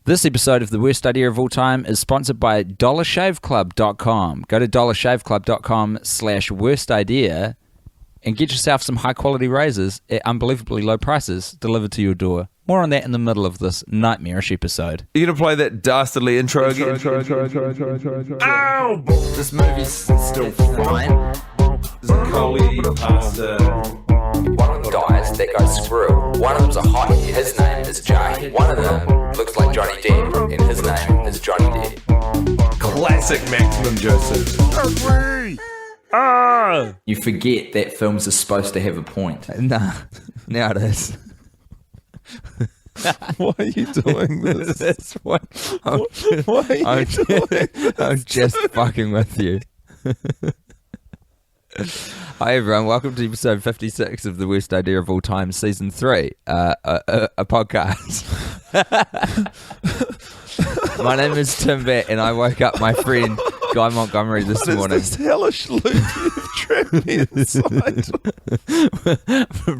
This episode of The Worst Idea of All Time is sponsored by dollarshaveclub.com. Go to dollarshaveclub.com/worst idea and get yourself some high-quality razors at unbelievably low prices delivered to your door. More on that in the middle of this nightmarish episode. You gonna play that dastardly intro again? Ow! This movie's still fine. Cody, pasta. One of them dies, that guy's Squirrel. One of them's a hottie, his name is Jay. One of them looks like Johnny Depp, and his name is Johnny Depp. Classic Maximum Joseph. You forget that films are supposed to have a point. Nah, now it is. Why are you doing this? That's what. Why are you doing I'm just fucking with you. Hi everyone, welcome to episode 56 of The Worst Idea of All Time, season 3, a podcast. My name is Timbly and I woke up my friend Guy Montgomery this morning. This hellish loop you've trapped me inside.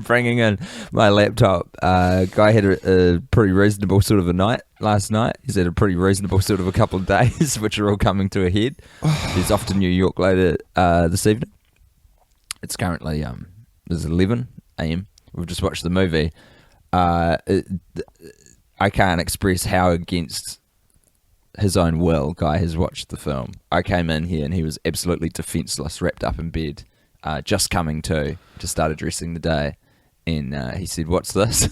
Bringing in my laptop. Guy had a pretty reasonable sort of a night last night. He's had a pretty reasonable sort of a couple of days, which are all coming to a head. He's off to New York later this evening. It's currently it's 11 a.m. We've just watched the movie. I can't express how against his own will Guy has watched the film. I came in here and he was absolutely defenseless, wrapped up in bed, just coming to start addressing the day. And he said, "What's this?"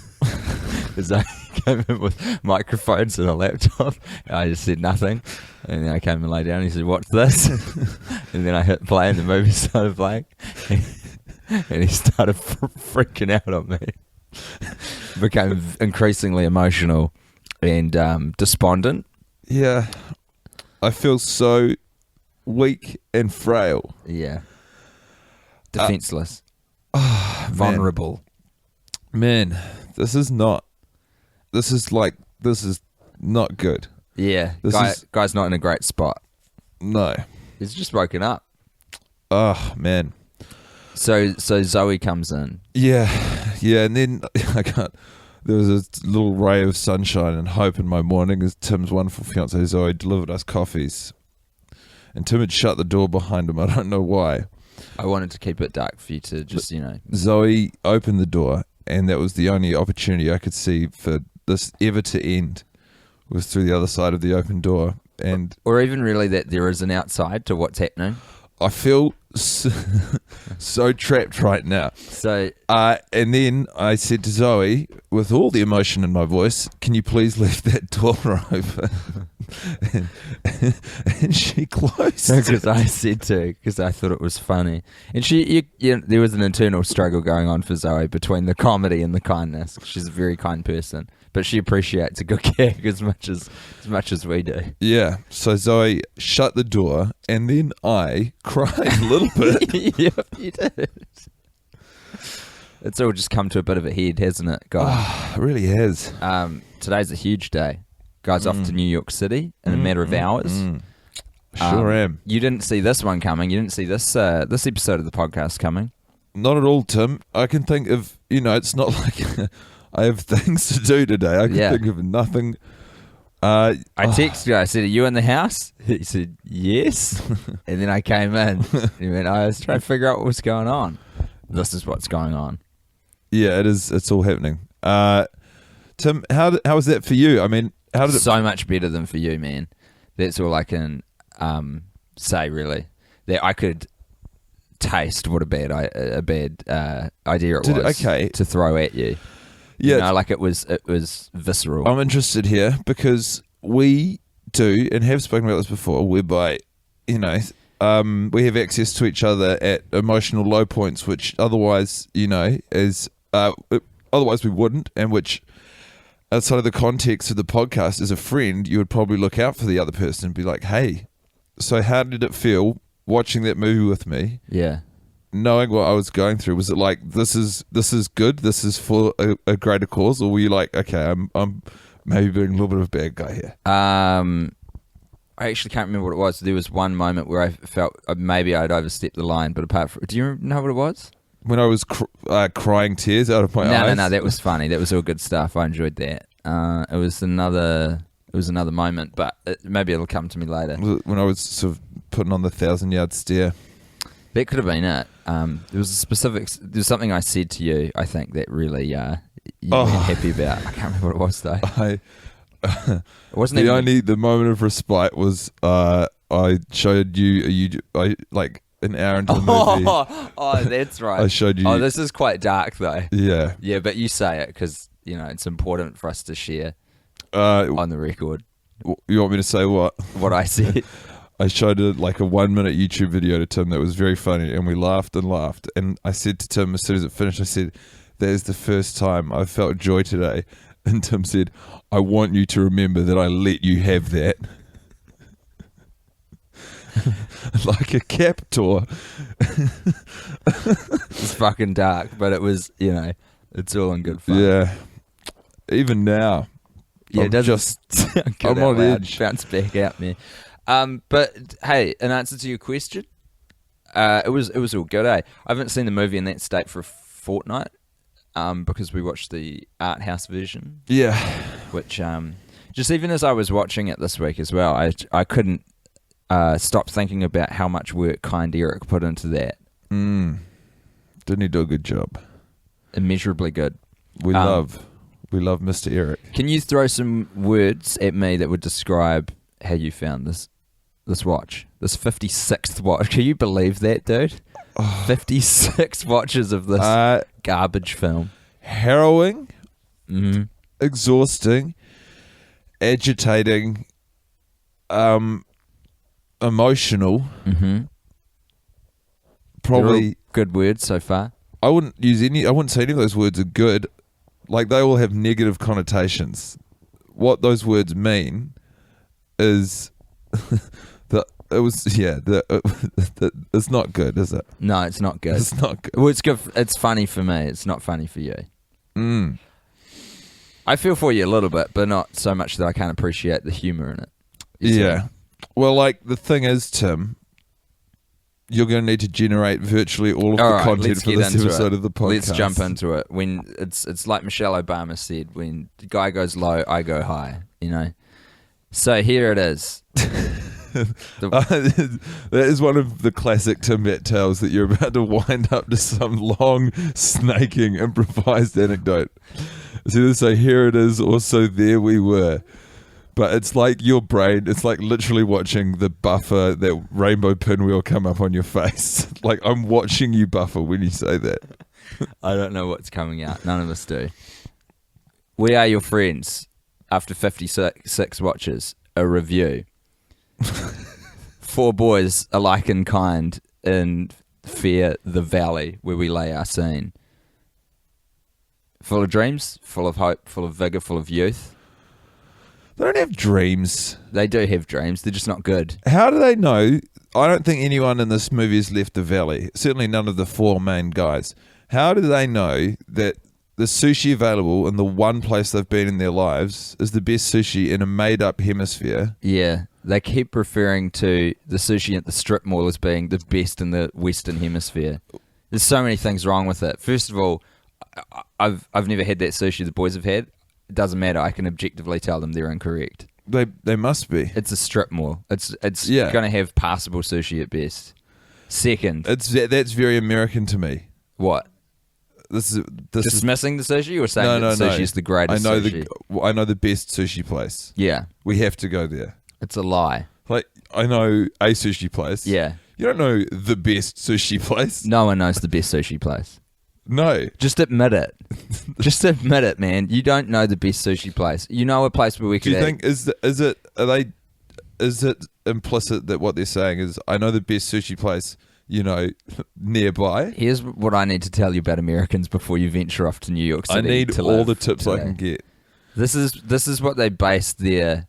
Because I came in with microphones and a laptop. And I just said nothing. And then I came and lay down and he said, "What's this?" And then I hit play and the movie started playing. And he started freaking out on me. Became increasingly emotional and despondent. Yeah. I feel so weak and frail. Yeah. Defenseless. Vulnerable. Man, this is not good. Yeah, Guy's not in a great spot. No. He's just woken up. Oh, man. So Zoe comes in. Yeah, and then there was a little ray of sunshine and hope in my morning as Tim's wonderful fiancée Zoe delivered us coffees. And Tim had shut the door behind him. I don't know why. I wanted to keep it dark for you to just, Zoe opened the door, and that was the only opportunity I could see for this ever to end, was through the other side of the open door. Or even really that there is an outside to what's happening. I feel so trapped right now. So, and then I said to Zoe, with all the emotion in my voice, "Can you please leave that door open?" and she closed. Because I said to, because I thought it was funny, and there was an internal struggle going on for Zoe between the comedy and the kindness. She's a very kind person, but she appreciates a good gag as much as we do. Yeah. So Zoe shut the door, and then I cried a little bit. Yep, you did. It's all just come to a bit of a head, hasn't it, guys? Oh, it really has. Today's a huge day. Guy's off to New York City in a matter of hours. Sure am. You didn't see this one coming. You didn't see this episode of the podcast coming. Not at all, Tim. I can think of, it's not like I have things to do today. I can think of nothing. I texted you. I said, "Are you in the house?" He said, "Yes." And then I came in. He went, "I was trying to figure out what was going on." This is what's going on. Yeah, it is. It's all happening. Tim, how was that for you? I mean, how did it? So much better than for you, man. That's all I can say, really. That I could taste what a bad idea it was to throw at you. Yeah, it was visceral. I'm interested here because we do and have spoken about this before, whereby we have access to each other at emotional low points, which otherwise otherwise we wouldn't, and which outside of the context of the podcast as a friend, you would probably look out for the other person and be like, "Hey, so how did it feel watching that movie with me?" Yeah. Knowing what I was going through, was it like, this is good, this is for a greater cause, or were you like, okay, I'm maybe being a little bit of a bad guy here? I actually can't remember what it was. There was one moment where I felt maybe I'd overstepped the line, but apart from, do you know what it was? When I was crying tears out of my eyes? No, that was funny. That was all good stuff. I enjoyed that. It was was another moment, but maybe it'll come to me later. When I was sort of putting on the 1,000-yard stare. That could have been it. There was there's something I said to you, I think, that really you weren't happy about. I can't remember what it was though. It wasn't the moment of respite was I showed you like an hour into the movie. Oh, that's right. I showed you. Oh, this is quite dark though. Yeah. Yeah, but you say it because it's important for us to share on the record. You want me to say what? What I said. I showed a 1-minute YouTube video to Tim that was very funny, and we laughed and laughed. And I said to Tim as soon as it finished, I said, "That is the first time I felt joy today." And Tim said, "I want you to remember that I let you have that." Like a captor. It's fucking dark, but it was, it's all in good fun. Yeah. Even now. Yeah, I'm it doesn't just I'm on edge. Bounce back out me. But hey, in answer to your question, it was all good. I haven't seen the movie in that state for a fortnight, because we watched the art house version. Yeah. Which just even as I was watching it this week as well, I couldn't stop thinking about how much work Kind Eric put into that. Didn't he do a good job? Immeasurably good. We love Mr. Eric. Can you throw some words at me that would describe how you found this watch, this 56th watch? Can you believe that, dude? 56 watches of this garbage film. Harrowing, exhausting, agitating, emotional. Probably good words so far. I wouldn't say any of those words are good. Like, they all have negative connotations. What those words mean is it's not good, is it? No, it's not good. It's not good. Well, it's good. It's funny for me. It's not funny for you. I feel for you a little bit, but not so much that I can't appreciate the humor in it. Yeah. Well, the thing is, Tim, you're going to need to generate virtually all of the content for this episode of the podcast. Let's jump into it. When it's like Michelle Obama said, when the guy goes low, I go high, So here it is. That is one of the classic Timbet tales, that you're about to wind up to some long, snaking, improvised anecdote. It's either say, here it is, or so there we were. But it's like your brain, it's like literally watching the buffer, that rainbow pinwheel come up on your face. Like, I'm watching you buffer when you say that. I don't know what's coming out. None of us do. We are your friends. After 56 watches, a review. 4 boys alike in kind in Fear the Valley, where we lay our scene. Full of dreams, full of hope, full of vigour, full of youth. They don't have dreams. They do have dreams. They're just not good. How do they know? I don't think anyone in this movie has left the valley. Certainly none of the 4 main guys. How do they know that the sushi available in the one place they've been in their lives is the best sushi in a made-up hemisphere? Yeah. They keep referring to the sushi at the strip mall as being the best in the Western Hemisphere. There's so many things wrong with it. First of all, I've never had that sushi the boys have had. It doesn't matter. I can objectively tell them they're incorrect. They must be. It's a strip mall. It's going to have passable sushi at best. Second, that's very American to me. What? This Dismissing the sushi, or saying that sushi is the greatest sushi? I know the best sushi place. Yeah. We have to go there. It's a lie. Like, I know a sushi place. Yeah. You don't know the best sushi place. No one knows the best sushi place. No. Just admit it. Just admit it, man. You don't know the best sushi place. You know a place where we could. Do you think is it implicit that what they're saying is, I know the best sushi place, nearby? Here's what I need to tell you about Americans before you venture off to New York City. I need all the tips today. I can get. This is what they base their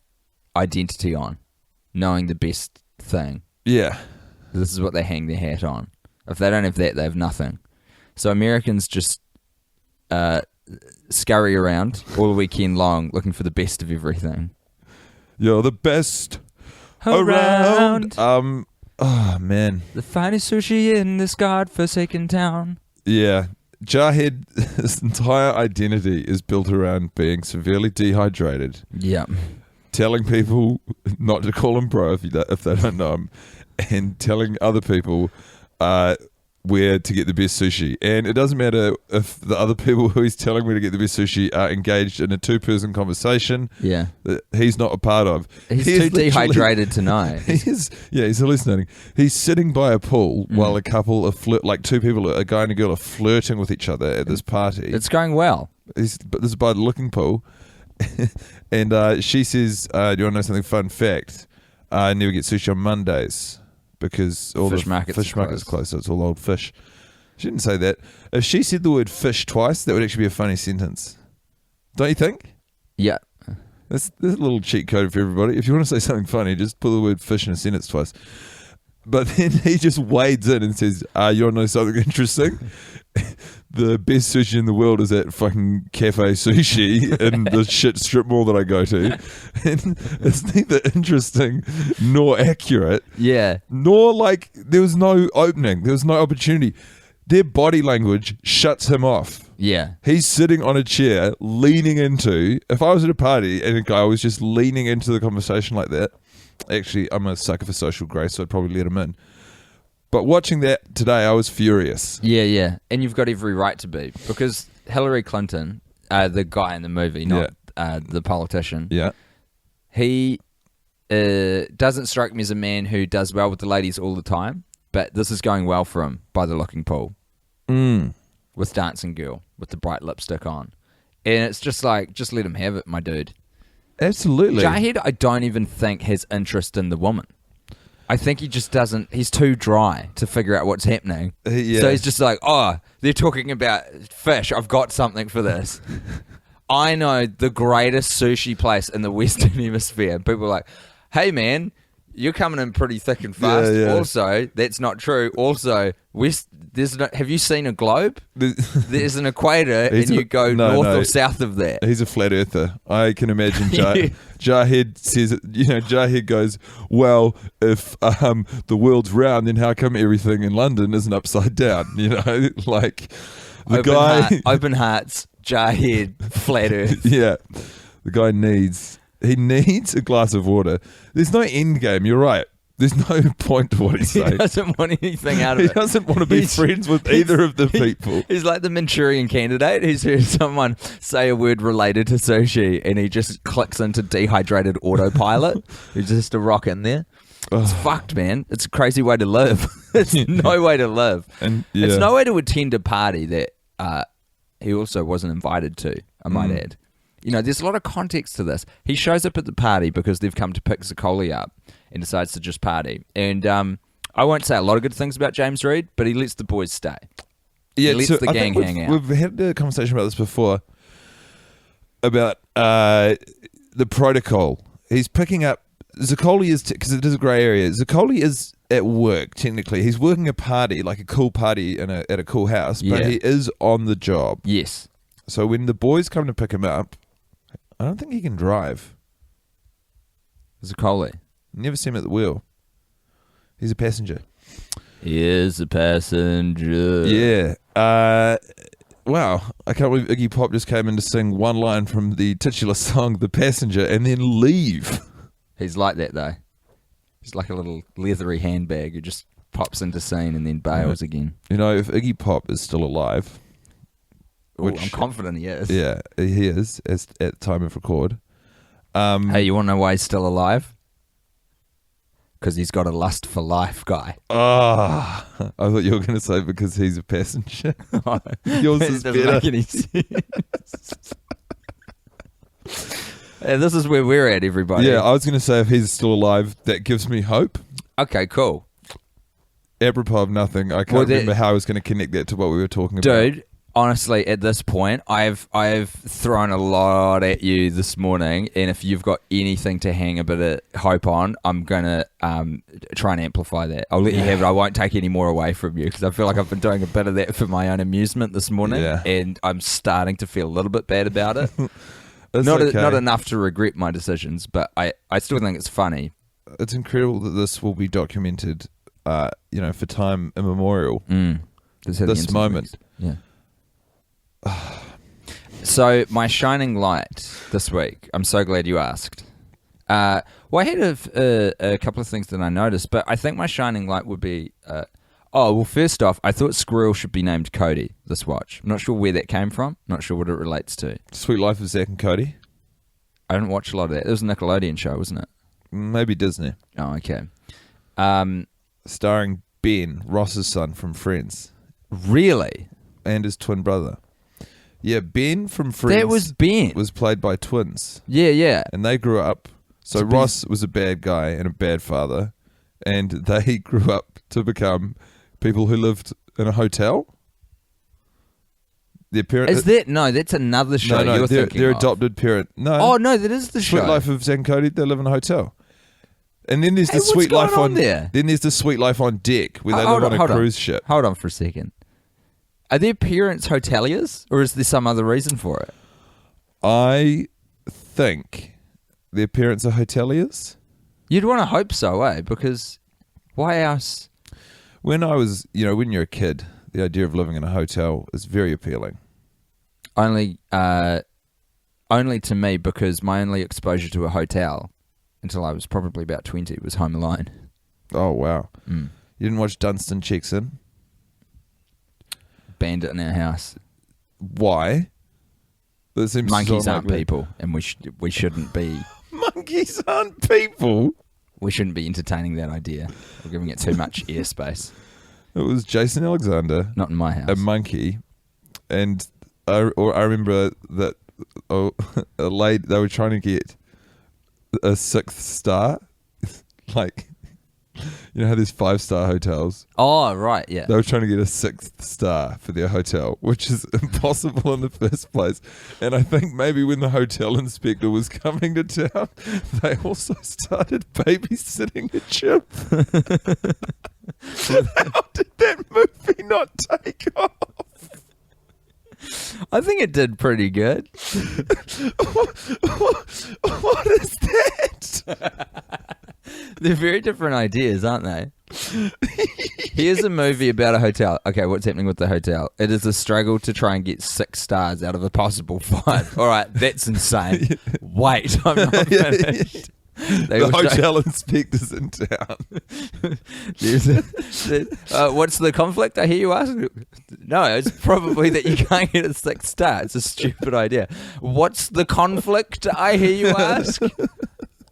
identity on, knowing the best thing. Yeah. This is what they hang their hat on. If they don't have that, they have nothing. So Americans just scurry around all weekend long looking for the best of everything. You're the best around. Oh, man. The finest sushi in this godforsaken town. Yeah. Jarhead's entire identity is built around being severely dehydrated. Yeah. telling people not to call him bro if they don't know him, and telling other people where to get the best sushi. And it doesn't matter if the other people who he's telling where to get the best sushi are engaged in a 2-person conversation that he's not a part of. He's too dehydrated to know. He's hallucinating. He's sitting by a pool while a couple of two people, a guy and a girl, are flirting with each other at this party. It's going well. But this is by the looking pool. And she says, do you want to know something fun fact? I never get sushi on Mondays because all fish the markets fish markets closed, so it's all old fish. She didn't say that. If she said the word fish twice, that would actually be a funny sentence. Don't you think? Yeah. That's a little cheat code for everybody. If you want to say something funny, just put the word fish in a sentence twice. But then he just wades in and says, you want to know something interesting? The best sushi in the world is at fucking Cafe Sushi in the shit strip mall that I go to. And it's neither interesting nor accurate. Yeah. Nor there was no opening. There was no opportunity. Their body language shuts him off. Yeah. He's sitting on a chair leaning into, if I was at a party and a guy was just leaning into the conversation like that, actually, I'm a sucker for social grace, so I'd probably let him in. But watching that today, I was furious. Yeah. And you've got every right to be. Because Hillary Clinton, the guy in the movie, not the politician, he doesn't strike me as a man who does well with the ladies all the time. But this is going well for him by the looking pool. With Dancing Girl, with the bright lipstick on. And it's just just let him have it, my dude. Absolutely. Jahed, I don't even think has interest in the woman. I think he just doesn't, he's too dry to figure out what's happening. So he's just they're talking about fish. I've got something for this. I know the greatest sushi place in the Western Hemisphere. People are like, hey man, you're coming in pretty thick and fast. Also, that's not true. Also, have you seen a globe? There's an equator, and you go north or south of that. He's a flat earther. I can imagine Jahed says, Jahed goes, well, if the world's round, then how come everything in London isn't upside down? Open hearts, Jahed, flat earth. Yeah, the guy needs a glass of water. There's no end game. You're right. There's no point to what he's saying. He doesn't want anything out of it. He doesn't want to be friends with either of the people. He's like the Manchurian Candidate. He's heard someone say a word related to sushi and he just clicks into dehydrated autopilot. He's just a rock in there. It's fucked, man. It's a crazy way to live. It's no way to live. And it's no way to attend a party that he also wasn't invited to, I might add. There's a lot of context to this. He shows up at the party because they've come to pick Cody up and decides to just party. And I won't say a lot of good things about James Reid, but he lets the boys stay. Yeah, he lets the gang hang out. We've had a conversation about this before, about the protocol. He's picking up... Zaccoli is... Because it is a grey area. Zaccoli is at work, technically. He's working a party, like a cool party at a cool house, but he is on the job. Yes. So when the boys come to pick him up, I don't think he can drive. Zaccoli. Never see him at the wheel. He's a passenger. He is a passenger. Yeah. Wow. I can't believe Iggy Pop just came in to sing one line from the titular song, The Passenger, and then leave. He's like that, though. He's like a little leathery handbag who just pops into scene and then bails again. If Iggy Pop is still alive... Which, I'm confident he is. Yeah, he is at the time of record. Hey, you want to know why he's still alive? Because he's got a lust for life, Guy. I thought you were going to say because he's a passenger. Yours is doesn't better. Make any sense. And this is where we're at, everybody. Yeah, I was going to say if he's still alive, that gives me hope. Okay, cool. Apropos of nothing, I can't remember how I was going to connect that to what we were talking about. Dude, honestly, at this point, I've thrown a lot at you this morning, and if you've got anything to hang a bit of hope on, I'm gonna try and amplify that. I'll let you have it. I won't take any more away from you because I feel like I've been doing a bit of that for my own amusement this morning, and I'm starting to feel a little bit bad about it. Not enough to regret my decisions, but I still think it's funny. It's incredible that this will be documented, for time immemorial. This moment. Yeah. So, my shining light this week, I'm so glad you asked. Well, I had a couple of things that I noticed, but I think my shining light would be... first off, I thought Squirrel should be named Cody this watch. I'm not sure where that came from. Not sure what it relates to. Sweet Life of Zack and Cody? I didn't watch a lot of that. It was a Nickelodeon show, wasn't it? Maybe Disney. Oh, okay. Starring Ben, Ross's son from Friends. Really? And his twin brother. Yeah, Ben from Friends. That was Ben. Was played by twins. Yeah. And they grew up. So Ross was a bad guy and a bad father. And they grew up to become people who lived in a hotel. Their parent Is that... No, that's another show you're thinking their of. adopted parent. No. Oh, no, that is the show. Sweet Life of Zack and Cody, they live in a hotel. And then there's the Sweet what's Life going on there? Then there's the Sweet Life on Deck where they live on a cruise ship. Hold on for a second. Are their parents hoteliers, or is there some other reason for it? I think their parents are hoteliers. You'd want to hope so, eh? Because why else? When I was, when you're a kid, the idea of living in a hotel is very appealing. Only to me, because my only exposure to a hotel until I was probably about 20 was Home Alone. Oh, wow. Mm. You didn't watch Dunston Checks In? Banned it in our house. Why? That seems Monkeys aren't people, and we shouldn't be. Monkeys aren't people? We shouldn't be entertaining that idea. We're giving it too much airspace. It was Jason Alexander. Not in my house. A monkey. And I remember that a lady, they were trying to get a 6th star. Like, you know how there's 5-star hotels? Oh, right, yeah. They were trying to get a 6th star for their hotel, which is impossible in the first place. And I think maybe when the hotel inspector was coming to town, they also started babysitting a chimp. How did that movie not take off? I think it did pretty good. What is that? They're very different ideas, aren't they? Here's a movie about a hotel. Okay, what's happening with the hotel? It is a struggle to try and get 6 stars out of a possible 5. All right, that's insane. Wait, I'm not finished. The hotel inspector's in town. What's the conflict? I hear you ask. No, it's probably that you can't get a 6 star. It's a stupid idea. What's the conflict? I hear you ask.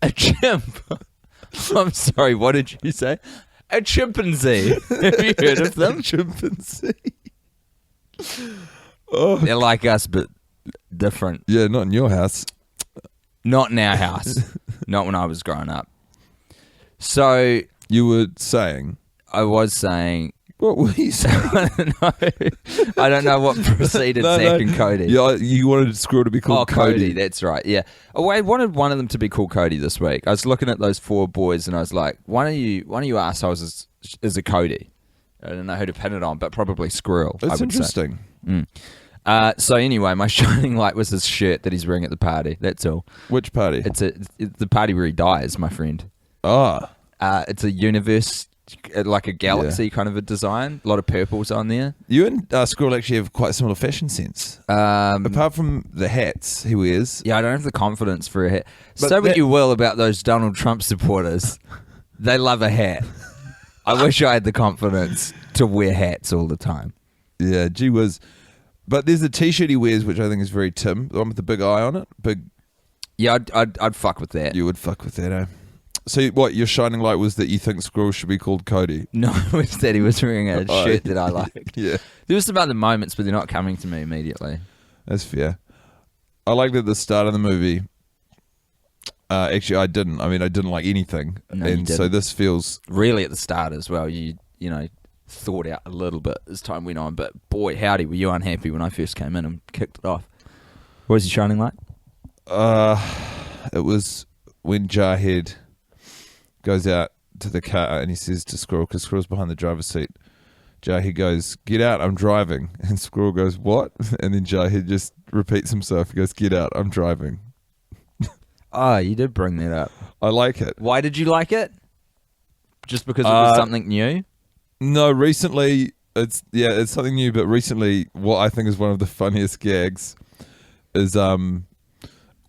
A chimp. I'm sorry, what did you say? A chimpanzee. Have you heard of them? A chimpanzee. Oh. They're like us, but different. Yeah, not in your house. Not in our house. Not when I was growing up. So... You were saying... I was saying... What were you saying? I don't know what preceded Zack and Cody. Yeah, you wanted Squirrel to be called Cody. That's right, yeah. Oh, I wanted one of them to be called Cody this week. I was looking at those 4 boys and I was like, one of you assholes is a Cody. I don't know who to pin it on, but probably Squirrel. That's interesting. So anyway, my shining light was his shirt that he's wearing at the party. That's all. Which party? It's the party where he dies, my friend. Ah. It's a universe, like a galaxy kind of a design. A lot of purples on there. You and Squirrel actually have quite similar fashion sense. Apart from the hats he wears. Yeah, I don't have the confidence for a hat. Say what you will about those Donald Trump supporters. They love a hat. I wish I had the confidence to wear hats all the time. Yeah, gee whiz. But there's a t-shirt he wears, which I think is very Tim. The one with the big eye on it. Yeah, I'd fuck with that. You would fuck with that, eh? So what, your shining light was that you think Squirrel should be called Cody? No, it was that he was wearing a shirt that I liked. Yeah. There was some other moments, but they're not coming to me immediately. That's fair. I liked at the start of the movie. Actually, I didn't. I mean, I didn't like anything. No, and so this feels... Really at the start as well. You know, thought out a little bit as time went on. But boy, howdy, were you unhappy when I first came in and kicked it off. What was your shining light? It was when Jarhead goes out to the car and he says to Squirrel, because Squirrel's behind the driver's seat, Jarhead goes, "Get out, I'm driving." And Squirrel goes, "What?" And then Jarhead just repeats himself. He goes, "Get out, I'm driving." Oh, you did bring that up. I like it. Why did you like it? Just because it was something new? No, recently, it's something new, but recently what I think is one of the funniest gags is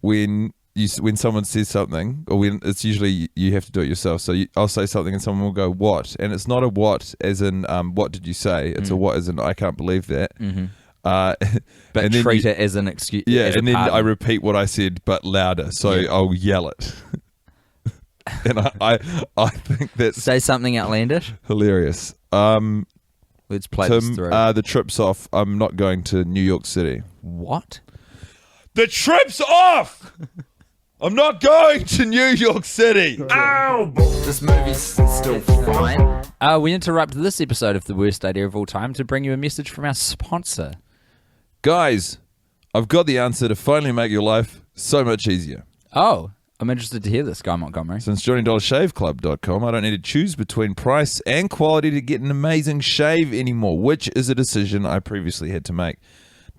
when when someone says something, or when it's usually you have to do it yourself. So I'll say something and someone will go, what? And it's not a what as in, what did you say? It's a what as in, I can't believe that. Mm-hmm. But and treat it as an excuse. Yeah, as and then pardon. I repeat what I said, but louder. So I'll yell it. And I think that's Say something outlandish. hilarious. Let's play Tim, this through. the trip's off. I'm not going to New York City. What? The trip's off! I'm not going to New York City. Ow! This movie's still fine. We interrupt this episode of The Worst Idea of All Time to bring you a message from our sponsor. Guys, I've got the answer to finally make your life so much easier. Oh, I'm interested to hear this, Guy Montgomery. Since joining DollarShaveClub.com, I don't need to choose between price and quality to get an amazing shave anymore, which is a decision I previously had to make.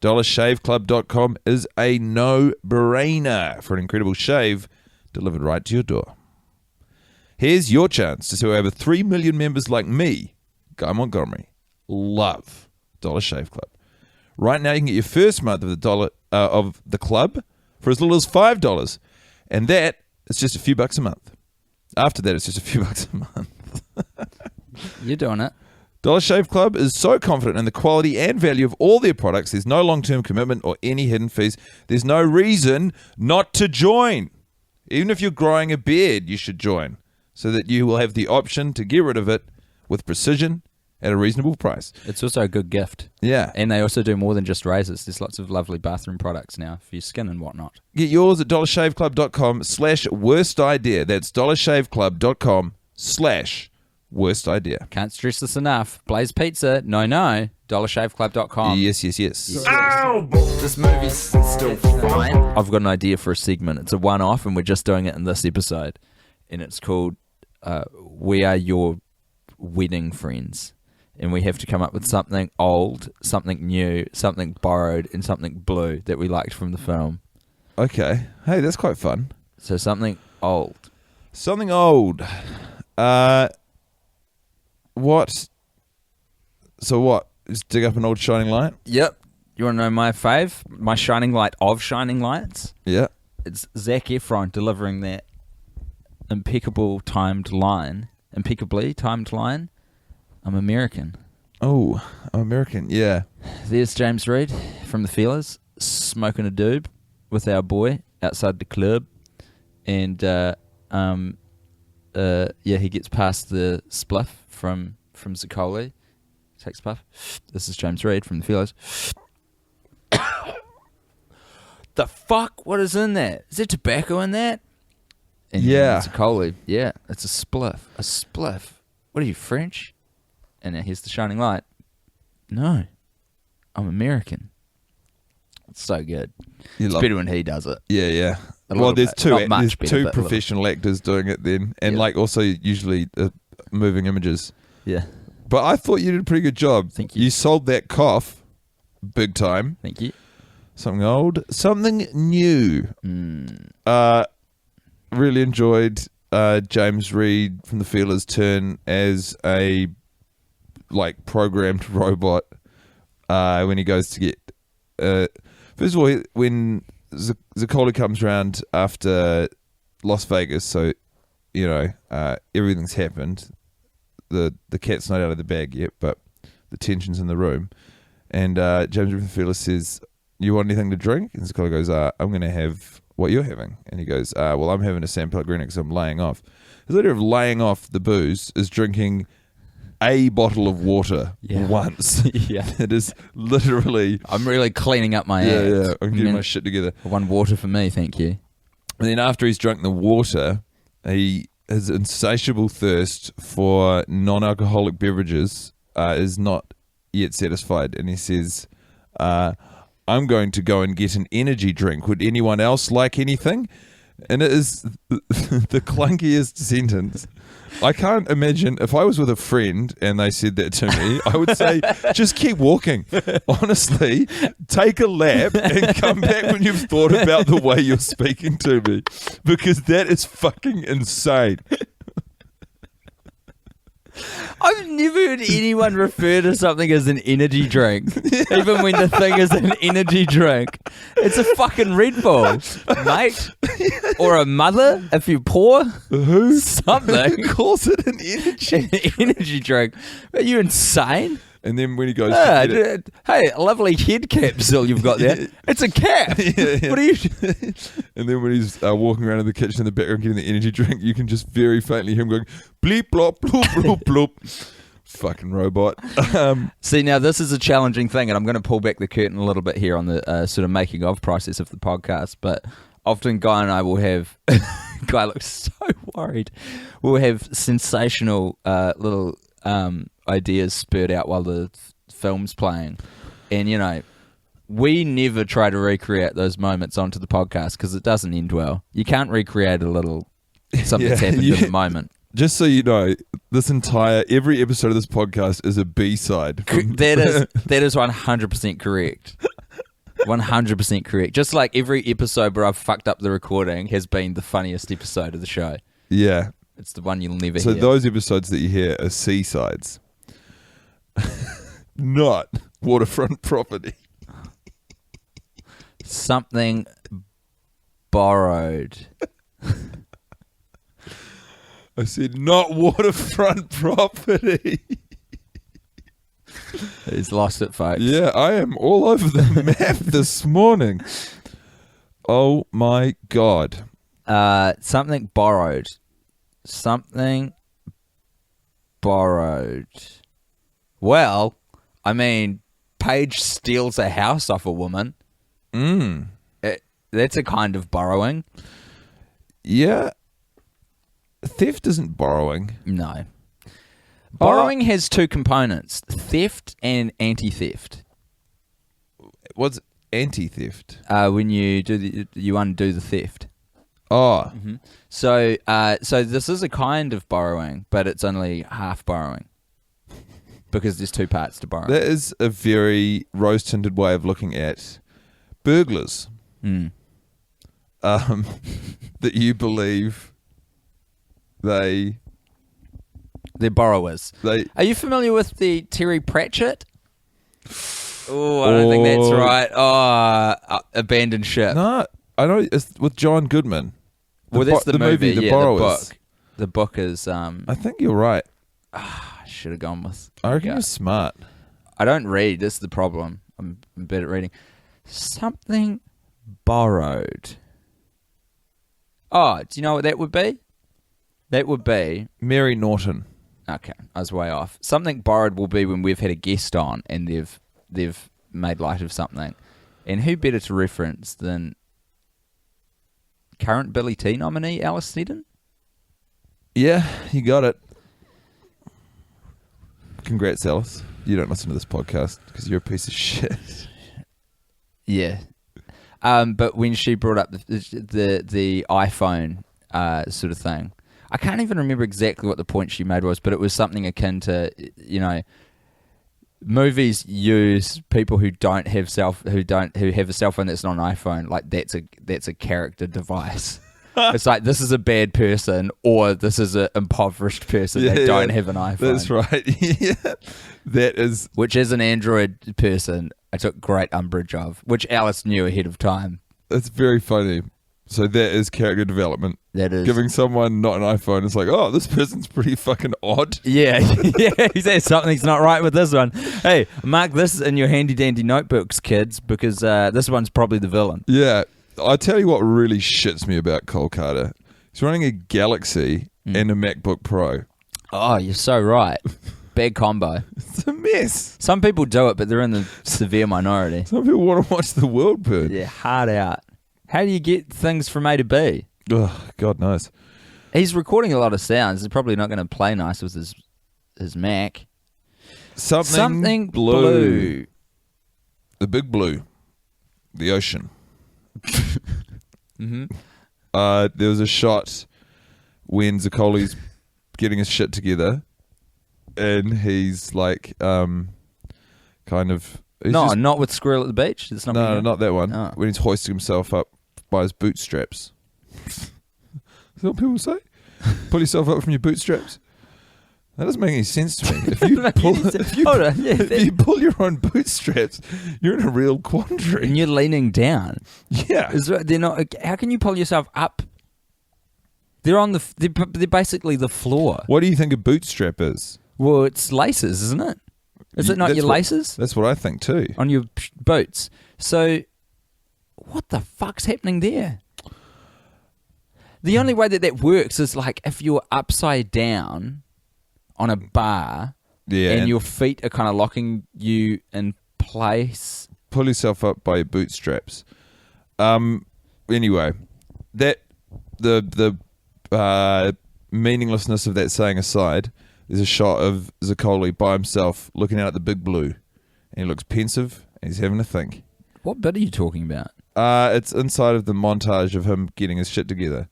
DollarShaveClub.com is a no-brainer for an incredible shave delivered right to your door. Here's your chance to see why over 3 million members like me, Guy Montgomery, love Dollar Shave Club. Right now, you can get your first month of the club for as little as $5, and that is just a few bucks a month. After that, it's just a few bucks a month. You're doing it. Dollar Shave Club is so confident in the quality and value of all their products, there's no long-term commitment or any hidden fees. There's no reason not to join. Even if you're growing a beard, you should join, so that you will have the option to get rid of it with precision at a reasonable price. It's also a good gift. Yeah. And they also do more than just razors. There's lots of lovely bathroom products now for your skin and whatnot. Get yours at dollarshaveclub.com/worst idea. That's dollarshaveclub.com/worst idea. Can't stress this enough. Blaze Pizza, no. DollarShaveClub.com. Yes. Ow! This movie's still fine. I've got an idea for a segment. It's a one-off, and we're just doing it in this episode. And it's called We Are Your Wedding Friends. And we have to come up with something old, something new, something borrowed, and something blue that we liked from the film. Okay. Hey, that's quite fun. So something old. Something old. What? So what? Just dig up an old shining light? Yep. You want to know my fave? My shining light of shining lights? Yeah. It's Zac Efron delivering that impeccably timed line. I'm American. Oh, I'm American. Yeah. There's James Reid from the Feelers smoking a doob with our boy outside the club, and he gets past the spliff from Zuccoli. Takes a puff. This is James Reid from the Feelers. The fuck? What is in that? Is there tobacco in that? And Yeah. Zuccoli. Yeah, it's a spliff. A spliff. What are you, French? And now here's the shining light. No, I'm American. It's so good. You It's love- better when he does it. Yeah. A Well, little there's bit. two. Not much There's better, two but a little. professional actors doing it then, and Yeah. like also usually moving images. Yeah. But I thought you did a pretty good job. Thank you. You sold that cough, big time. Thank you. Something old, something new. Really enjoyed James Reid from the Feelers' turn as a programmed robot when he goes to get. First of all, when Zuccoli comes around after Las Vegas, so everything's happened. The cat's not out of the bag yet, but the tension's in the room. And James Reid from the Feelers says, "You want anything to drink?" And Zuccoli goes, "I'm going to have what you're having." And he goes, "Well, I'm having a San Pellegrino because I'm laying off." His idea of laying off the booze is drinking a bottle of water once. Yeah. It is literally... I'm really cleaning up my act. Yeah, I'm getting my shit together. One water for me, thank you. And then after he's drunk the water, his insatiable thirst for non-alcoholic beverages is not yet satisfied. And he says, "I'm going to go and get an energy drink. Would anyone else like anything?" And it is the clunkiest sentence. I can't imagine if I was with a friend and they said that to me, I would say, just keep walking. Honestly, take a lap and come back when you've thought about the way you're speaking to me. Because that is fucking insane. I've never heard anyone refer to something as an energy drink, even when the thing is an energy drink. It's a fucking Red Bull, mate. Or a mother, if you're poor. Who? Something. Who calls it an energy? An energy drink. Are you insane? And then when he goes, to get it, Hey, a lovely head capsule you've got there. It's a cap. Yeah. What are you? and then when he's walking around in the kitchen in the background getting the energy drink, you can just very faintly hear him going, bleep, blop, bloop, bloop, bloop. Fucking robot. See, now this is a challenging thing, and I'm going to pull back the curtain a little bit here on the sort of making of process of the podcast, but often Guy and I will have, Guy looks so worried, we'll have sensational little ideas spurred out while the film's playing. And, you know, we never try to recreate those moments onto the podcast because it doesn't end well. You can't recreate a little something that's happened in the moment. Just so you know, every episode of this podcast is a B-side. That is 100% correct. 100% correct. Just like every episode where I've fucked up the recording has been the funniest episode of the show. Yeah. It's the one you'll never So hear. those episodes that you hear are C-sides. Not waterfront property. Something borrowed. I said not waterfront property. He's lost it, folks. Yeah, I am all over the map this morning. Oh my God. Something borrowed. Something borrowed. Well, I mean, Paige steals a house off a woman. That's a kind of borrowing. Yeah. Theft isn't borrowing. No. Borrowing has two components, theft and anti-theft. What's anti-theft? When you you undo the theft. Oh. Mm-hmm. So this is a kind of borrowing, but it's only half borrowing. Because there's two parts to borrow. That is a very rose-tinted way of looking at burglars. That you believe they're borrowers. Are you familiar with the Terry Pratchett? Oh, I don't think that's right. Oh, Abandoned Ship. No, I know it's with John Goodman. Well, that's the movie, The yeah, Borrowers. The book is... I think you're right. I should have gone with... I reckon you're smart. I don't read. That's the problem. I'm bad at reading. Something borrowed. Oh, do you know what that would be? That would be... Mary Norton. Okay, I was way off. Something borrowed will be when we've had a guest on and they've made light of something. And who better to reference than current Billy T nominee Alice Sneddon? Yeah, you got it. Congrats, Alice. You don't listen to this podcast because you're a piece of shit. Yeah. But when she brought up the iPhone sort of thing, I can't even remember exactly what the point she made was, but it was something akin to, you know, movies use people who have a cell phone that's not an iPhone, like that's a character device. It's like this is a bad person or this is an impoverished person that don't have an iPhone. That's right. Yeah. That is... Which as an Android person, I took great umbrage of, which Alice knew ahead of time. That's very funny. So that is character development. That is. Giving someone not an iPhone, it's like, oh, this person's pretty fucking odd. Yeah, yeah. He says something's not right with this one. Hey, mark this in your handy dandy notebooks, kids, because this one's probably the villain. Yeah. I tell you what really shits me about Cole Carter. He's running a Galaxy and a MacBook Pro. Oh, you're so right. Bad combo. It's a mess. Some people do it, but they're in the severe minority. Some people want to watch the world burn. Yeah, hard out. How do you get things from A to B? Oh, God knows. He's recording a lot of sounds. He's probably not going to play nice with his Mac. Something blue. The big blue. The ocean. Mm-hmm. There was a shot when Zaccoli's getting his shit together and he's like kind of... Not with Squirrel at the beach? It's not that one. Oh. When he's hoisting himself up by his bootstraps. Is that what people say? Pull yourself up from your bootstraps? That doesn't make any sense to me. If you Hold on, yeah, if you pull your own bootstraps, you're in a real quandary. and you're leaning down. Yeah. They're not. How can you pull yourself up? They're on the. They're basically the floor. What do you think a bootstrap is? Well, it's laces, isn't it? Is it not your laces That's what I think too. on your boots? So, what the fuck's happening there? The only way that works is like if you're upside down on a bar, and your feet are kind of locking you in place. Pull yourself up by your bootstraps. Anyway, that the meaninglessness of that saying aside, there's a shot of Zaccoli by himself looking out at the big blue, and he looks pensive and he's having a think. What bit are you talking about? It's inside of the montage of him getting his shit together.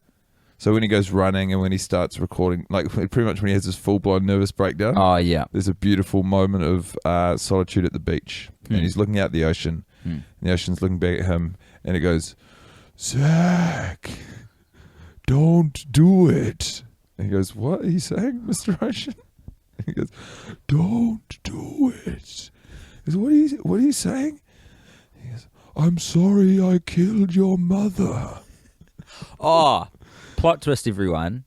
So when he goes running and when he starts recording, like pretty much when he has his full-blown nervous breakdown. Oh, yeah. There's a beautiful moment of solitude at the beach. And he's looking out at the ocean. And the ocean's looking back at him. And it goes, Zach, don't do it. And he goes, what are you saying, Mr. Ocean? And he goes, don't do it. He goes, what are you saying? He goes, I'm sorry I killed your mother. Oh, plot twist, everyone.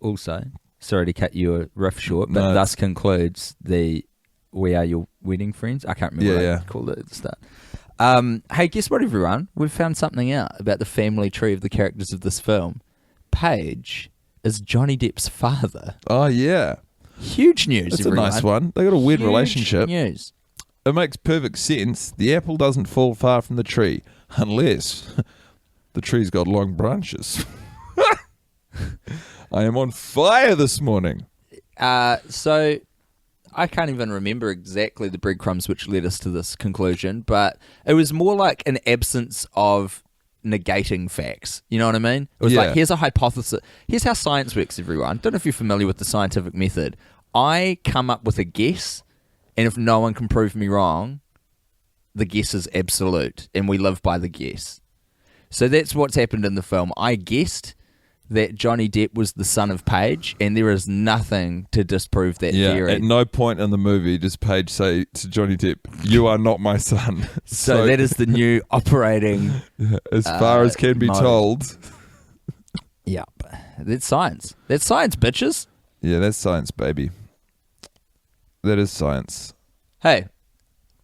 Also, sorry to cut your riff short, but No, thus concludes the We Are Your Wedding Friends. I can't remember what I called it at the start. Hey, guess what, everyone? We've found something out about the family tree of the characters of this film. Paige is Johnny Depp's father. Oh, yeah. Huge news, That's everyone. a nice one. They got a weird Huge relationship. news. It makes perfect sense. The apple doesn't fall far from the tree unless the tree's got long branches. I am on fire this morning. So I can't even remember exactly the breadcrumbs which led us to this conclusion, but it was more like an absence of negating facts. You know what I mean? It was like, here's a hypothesis. Here's how science works, everyone. Don't know if you're familiar with the scientific method. I come up with a guess, and if no one can prove me wrong, the guess is absolute, and we live by the guess. So that's what's happened in the film. I guessed that Johnny Depp was the son of Paige, and there is nothing to disprove that theory. At no point in the movie does Paige say to Johnny Depp, "You are not my son." So that is the new operating. As far as can be mode. told. Yep, that's science. That's science, bitches. Yeah, that's science, baby. That is science. Hey,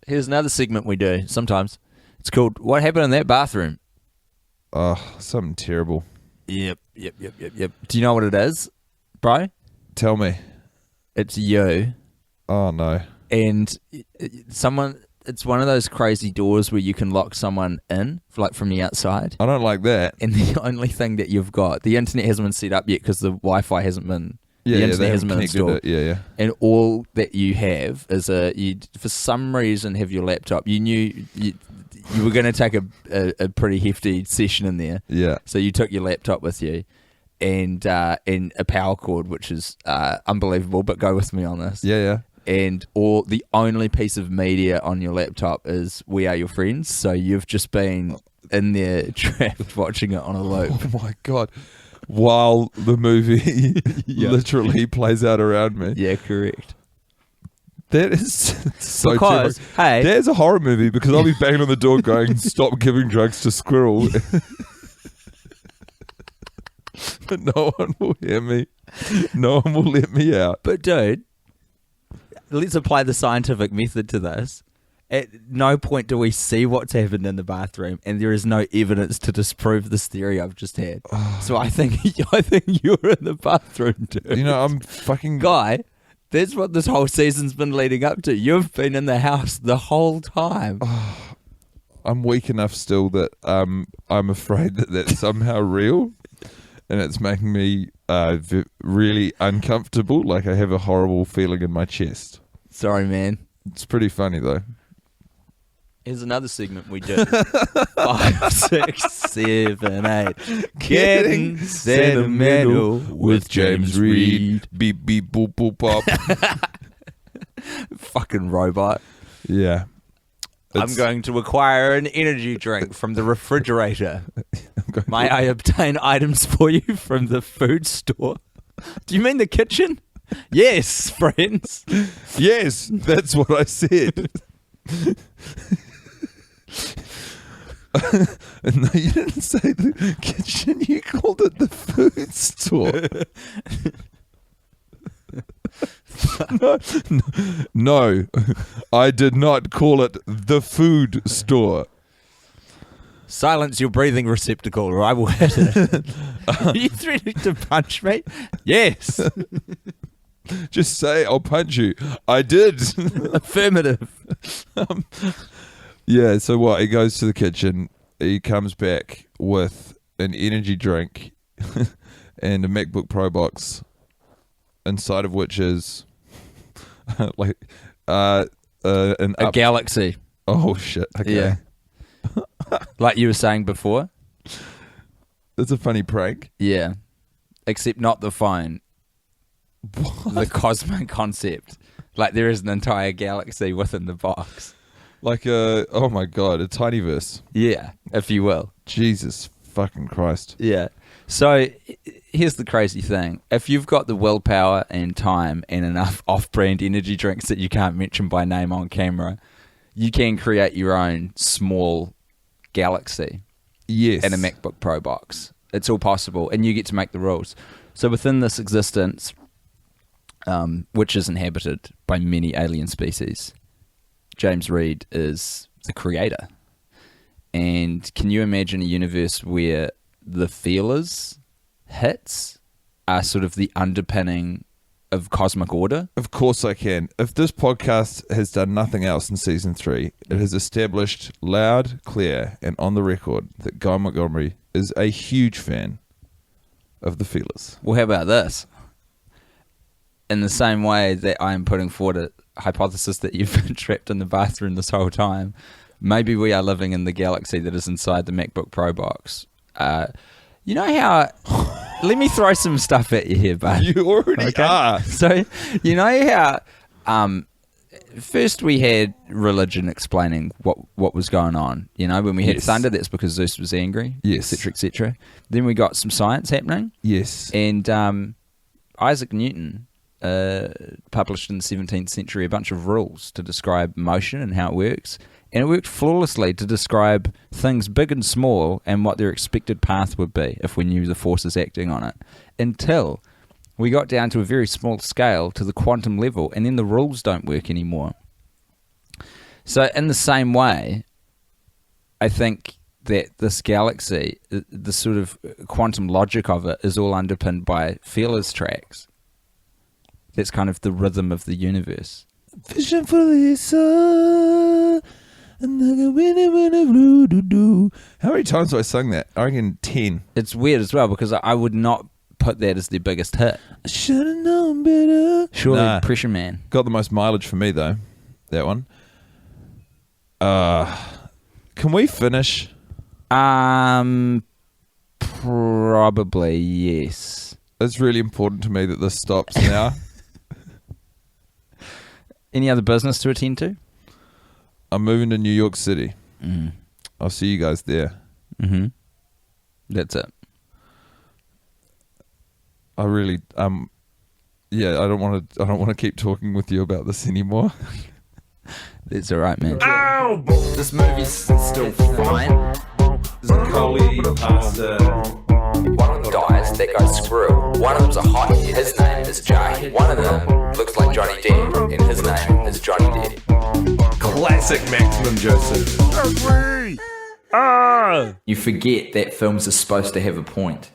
here's another segment we do sometimes. It's called "What Happened in That Bathroom." Oh, something terrible. Yep. Do you know what it is, bro? Tell me. It's you. Oh, no. And someone, it's one of those crazy doors where you can lock someone in, like from the outside. I don't like that. And the only thing that you've got, the internet hasn't been set up yet because the Wi-Fi hasn't been, the internet hasn't been installed. Yeah. And all that you have is you for some reason have your laptop. You knew you were going to take a pretty hefty session in there. Yeah. So you took your laptop with you and a power cord, which is unbelievable, but go with me on this. Yeah. And the only piece of media on your laptop is We Are Your Friends. So you've just been in there trapped watching it on a loop. Oh, my God. While the movie literally plays out around me. Yeah, correct. That is so because, terrible. hey. There's a horror movie because I'll be banging on the door going, "Stop giving drugs to Squirrel." But no one will hear me. No one will let me out. But dude, let's apply the scientific method to this. At no point do we see what's happened in the bathroom, and there is no evidence to disprove this theory I've just had. So I think you're in the bathroom, dude. You know, I'm fucking... Guy, that's what this whole season's been leading up to. You've been in the house the whole time. I'm weak enough still that I'm afraid that that's somehow real, and it's making me really uncomfortable. Like I have a horrible feeling in my chest. Sorry, man. It's pretty funny though. Here's another segment we do. 5, 6, 7, 8. Getting sentimental with James Reed. Beep beep boop boop pop. Fucking robot. Yeah. I'm going to acquire an energy drink from the refrigerator. May I obtain items for you from the food store? Do you mean the kitchen? Yes, friends. Yes, that's what I said. No, you didn't say the kitchen. You called it the food store. No, I did not call it the food store. Silence your breathing receptacle or I will hit it. Are you threatening to punch me? Yes. Just say I'll punch you. I did. Affirmative. Yeah, so what? He goes to the kitchen. He comes back with an energy drink and a MacBook Pro box, inside of which is like a galaxy. Oh shit! Okay. Yeah. Like you were saying before. It's a funny prank. Yeah. Except not the phone. What? The cosmic concept. Like there is an entire galaxy within the box. Like oh my god, a tinyverse. Yeah, if you will. Jesus fucking Christ. Yeah. So here's the crazy thing. If you've got the willpower and time and enough off-brand energy drinks that you can't mention by name on camera, you can create your own small galaxy. Yes. In a MacBook Pro box. It's all possible, and you get to make the rules. So within this existence, which is inhabited by many alien species, James Reed is the creator. And can you imagine a universe where the feelers hits are sort of the underpinning of cosmic order? Of course I can. If this podcast has done nothing else in season 3, it has established loud, clear, and on the record that Guy Montgomery is a huge fan of the feelers. Well, how about this? In the same way that I am putting forward a hypothesis that you've been trapped in the bathroom this whole time, maybe we are living in the galaxy that is inside the MacBook Pro box. You know how... Let me throw some stuff at you here, bud. You already are. So, you know how... first we had religion explaining what was going on. You know, when we had thunder, that's because Zeus was angry, yes, etc., etc. Then we got some science happening. Yes. And Isaac Newton published in the 17th century a bunch of rules to describe motion and how it works. And it worked flawlessly to describe things big and small and what their expected path would be if we knew the forces acting on it. Until we got down to a very small scale to the quantum level, and then the rules don't work anymore. So in the same way, I think that this galaxy, the sort of quantum logic of it, is all underpinned by feelers tracks. That's kind of the rhythm of the universe. Vision for the sun. How many times have I sung that? I reckon 10. It's weird as well because I would not put that as their biggest hit. I should have known better. Surely Pressure Man. Got the most mileage for me though, that one. Can we finish? Probably yes. It's really important to me that this stops now. Any other business to attend to? I'm moving to New York City. Mm. I'll see you guys there. Mm-hmm. That's it. I really yeah, I don't want to keep talking with you about this anymore. That's all right, man. Ow! This movie's still fine. Cody, pasta. One of them dies, that guy's Squirrel. One of them's a hottie, his name is Jay. One of them looks like Johnny Depp, and his name is Johnny Depp. Classic Maximum Joseph. You forget that films are supposed to have a point.